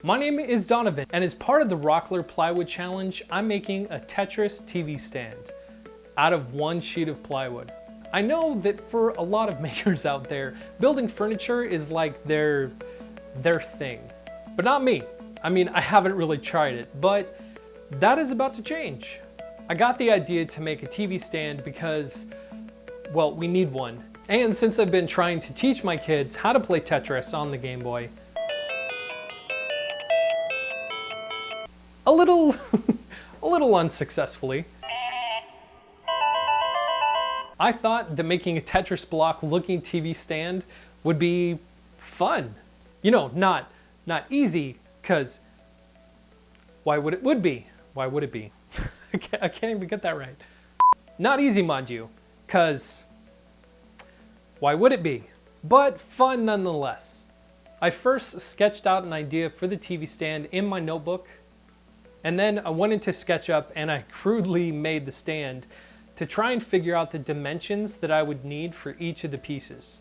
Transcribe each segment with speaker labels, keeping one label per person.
Speaker 1: My name is Donovan, and as part of the Rockler Plywood Challenge, I'm making a Tetris TV stand out of one sheet of plywood. I know that for a lot of makers out there, building furniture is like their thing, but not me. I mean, I haven't really tried it, but that is about to change. I got the idea to make a TV stand because, well, we need one. And since I've been trying to teach my kids how to play Tetris on the Game Boy, a little unsuccessfully, I thought that making a Tetris block looking TV stand would be fun. You know, not easy, because why would it be? Why would it be? I can't even get that right. Not easy, mind you, because why would it be? But fun nonetheless. I first sketched out an idea for the TV stand in my notebook, and then I went into SketchUp and I crudely made the stand to try and figure out the dimensions that I would need for each of the pieces.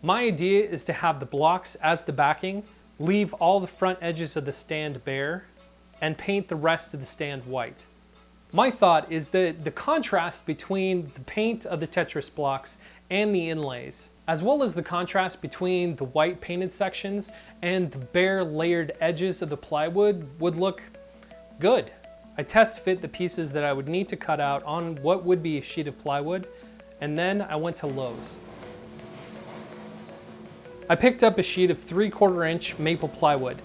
Speaker 1: My idea is to have the blocks as the backing, leave all the front edges of the stand bare, and paint the rest of the stand white. My thought is that the contrast between the paint of the Tetris blocks and the inlays, as well as the contrast between the white painted sections and the bare layered edges of the plywood, would look good. I test fit the pieces that I would need to cut out on what would be a sheet of plywood, and then I went to Lowe's. I picked up a sheet of 3/4 inch maple plywood.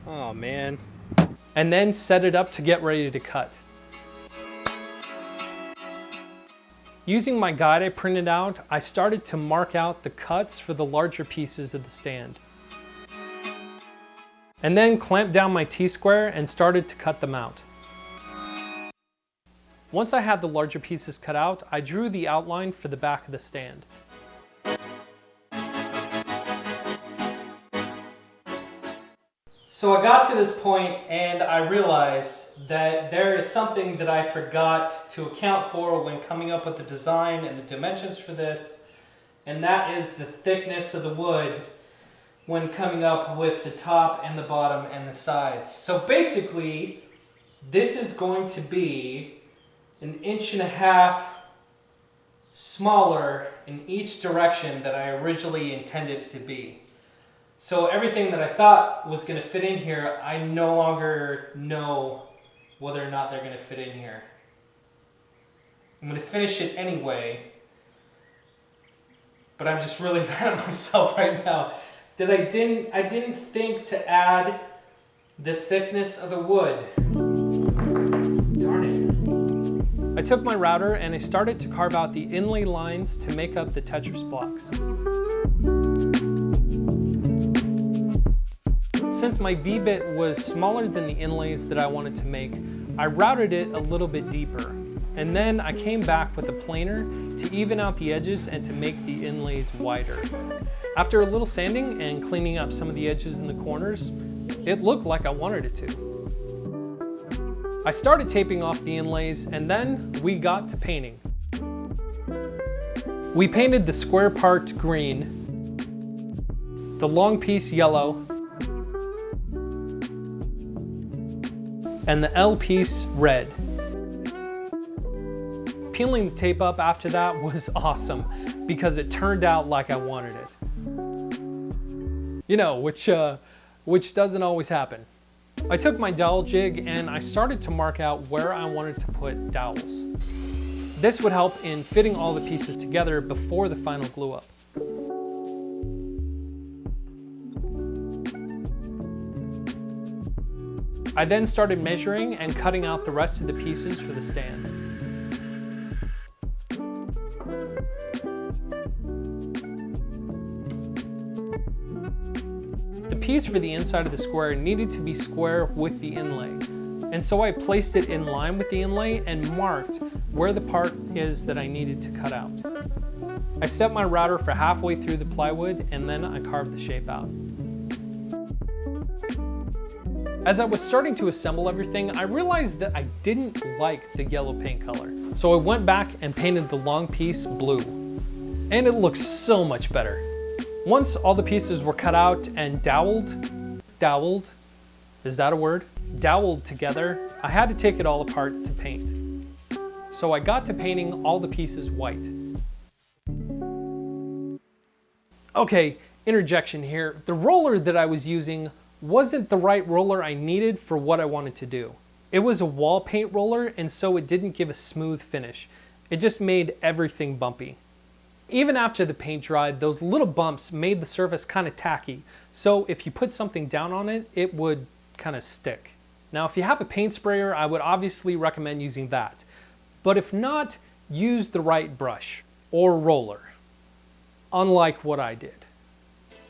Speaker 1: Oh man. And then set it up to get ready to cut. Using my guide I printed out, I started to mark out the cuts for the larger pieces of the stand. And then clamped down my T-square and started to cut them out. Once I had the larger pieces cut out, I drew the outline for the back of the stand. So I got to this point and I realized that there is something that I forgot to account for when coming up with the design and the dimensions for this, and that is the thickness of the wood when coming up with the top and the bottom and the sides. So basically, this is going to be 1.5 inches smaller in each direction that I originally intended it to be. So everything that I thought was going to fit in here, I no longer know whether or not they're going to fit in here. I'm going to finish it anyway, but I'm just really mad at myself right now that I didn't think to add the thickness of the wood. Darn it. I took my router and I started to carve out the inlay lines to make up the Tetris blocks. Since my V-bit was smaller than the inlays that I wanted to make, I routed it a little bit deeper. And then I came back with a planer to even out the edges and to make the inlays wider. After a little sanding and cleaning up some of the edges in the corners, it looked like I wanted it to. I started taping off the inlays and then we got to painting. We painted the square part green, the long piece yellow, and the L piece red. Peeling the tape up after that was awesome because it turned out like I wanted it. You know, which doesn't always happen. I took my dowel jig and I started to mark out where I wanted to put dowels. This would help in fitting all the pieces together before the final glue up. I then started measuring and cutting out the rest of the pieces for the stand. The piece for the inside of the square needed to be square with the inlay, and so I placed it in line with the inlay and marked where the part is that I needed to cut out. I set my router for halfway through the plywood and then I carved the shape out. As I was starting to assemble everything, I realized that I didn't like the yellow paint color. So I went back and painted the long piece blue. And it looks so much better. Once all the pieces were cut out and doweled, is that a word? Doweled together, I had to take it all apart to paint. So I got to painting all the pieces white. Okay, interjection here. The roller that I was using wasn't the right roller I needed for what I wanted to do. It was a wall paint roller, and so it didn't give a smooth finish. It just made everything bumpy. Even after the paint dried, those little bumps made the surface kind of tacky, so if you put something down on it, it would kind of stick. Now, if you have a paint sprayer, I would obviously recommend using that. But if not, use the right brush or roller, unlike what I did.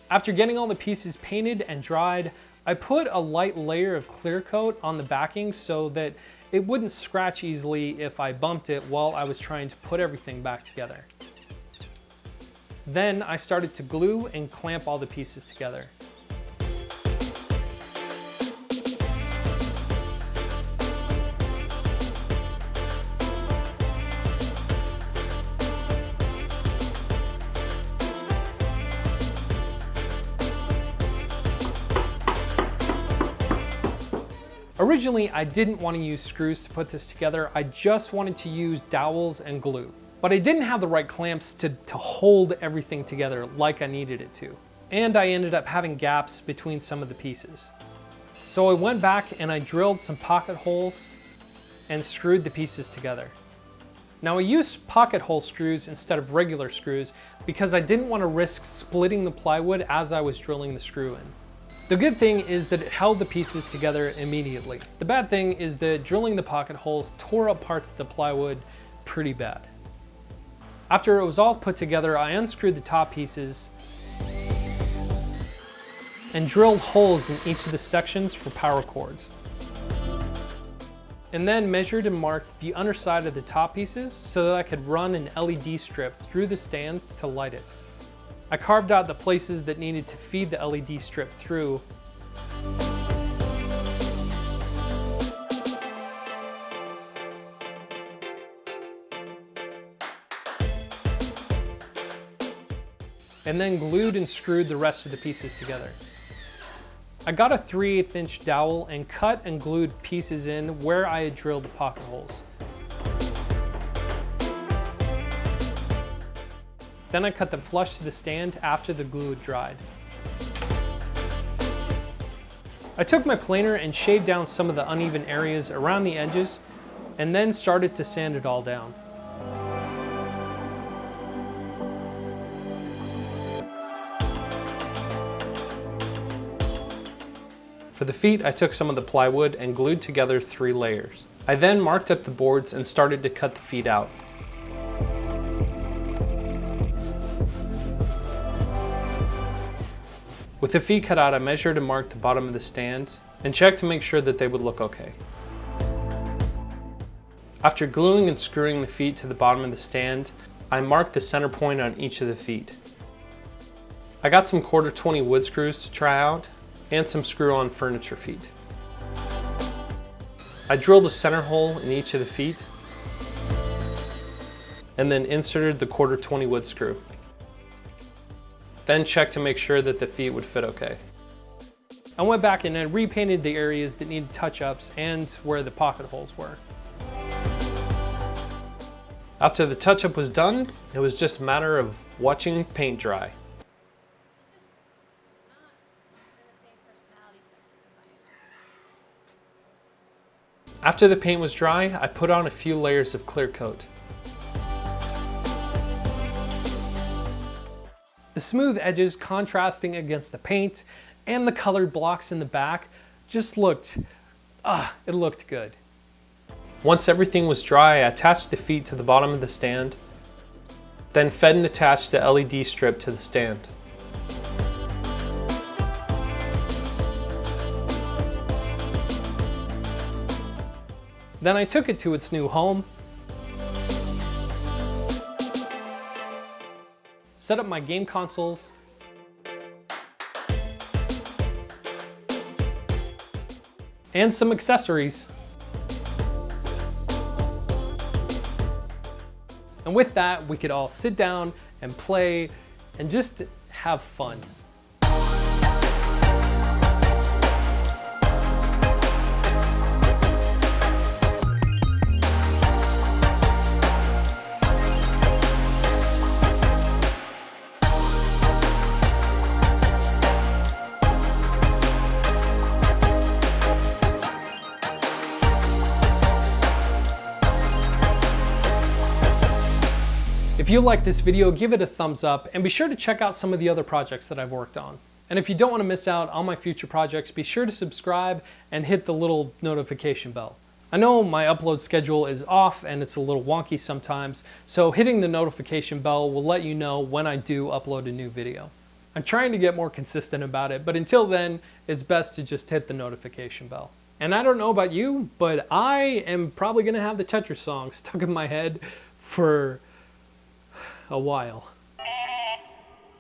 Speaker 1: After getting all the pieces painted and dried, I put a light layer of clear coat on the backing so that it wouldn't scratch easily if I bumped it while I was trying to put everything back together. Then I started to glue and clamp all the pieces together. Originally, I didn't want to use screws to put this together. I just wanted to use dowels and glue. But I didn't have the right clamps to hold everything together like I needed it to. And I ended up having gaps between some of the pieces. So I went back and I drilled some pocket holes and screwed the pieces together. Now I used pocket hole screws instead of regular screws because I didn't want to risk splitting the plywood as I was drilling the screw in. The good thing is that it held the pieces together immediately. The bad thing is that drilling the pocket holes tore up parts of the plywood pretty bad. After it was all put together, I unscrewed the top pieces and drilled holes in each of the sections for power cords. And then measured and marked the underside of the top pieces so that I could run an LED strip through the stand to light it. I carved out the places that needed to feed the LED strip through. And then glued and screwed the rest of the pieces together. I got a 3/8 inch dowel and cut and glued pieces in where I had drilled the pocket holes. Then I cut them flush to the stand after the glue had dried. I took my planer and shaved down some of the uneven areas around the edges and then started to sand it all down. For the feet, I took some of the plywood and glued together 3 layers. I then marked up the boards and started to cut the feet out. With the feet cut out, I measured and marked the bottom of the stands and checked to make sure that they would look okay. After gluing and screwing the feet to the bottom of the stand, I marked the center point on each of the feet. I got some 1/4 wood screws to try out and some screw-on furniture feet. I drilled a center hole in each of the feet and then inserted the 1/4 wood screw. Then checked to make sure that the feet would fit okay. I went back and I repainted the areas that needed touch-ups and where the pocket holes were. After the touch-up was done, it was just a matter of watching paint dry. After the paint was dry, I put on a few layers of clear coat. The smooth edges contrasting against the paint and the colored blocks in the back just looked, it looked good. Once everything was dry, I attached the feet to the bottom of the stand, then fed and attached the LED strip to the stand. Then I took it to its new home, set up my game consoles, and some accessories. And with that, we could all sit down and play and just have fun. If you like this video, give it a thumbs up and be sure to check out some of the other projects that I've worked on. And if you don't want to miss out on my future projects, be sure to subscribe and hit the little notification bell. I know my upload schedule is off and it's a little wonky sometimes, so hitting the notification bell will let you know when I do upload a new video. I'm trying to get more consistent about it, but until then, it's best to just hit the notification bell. And I don't know about you, but I am probably going to have the Tetris song stuck in my head for a while.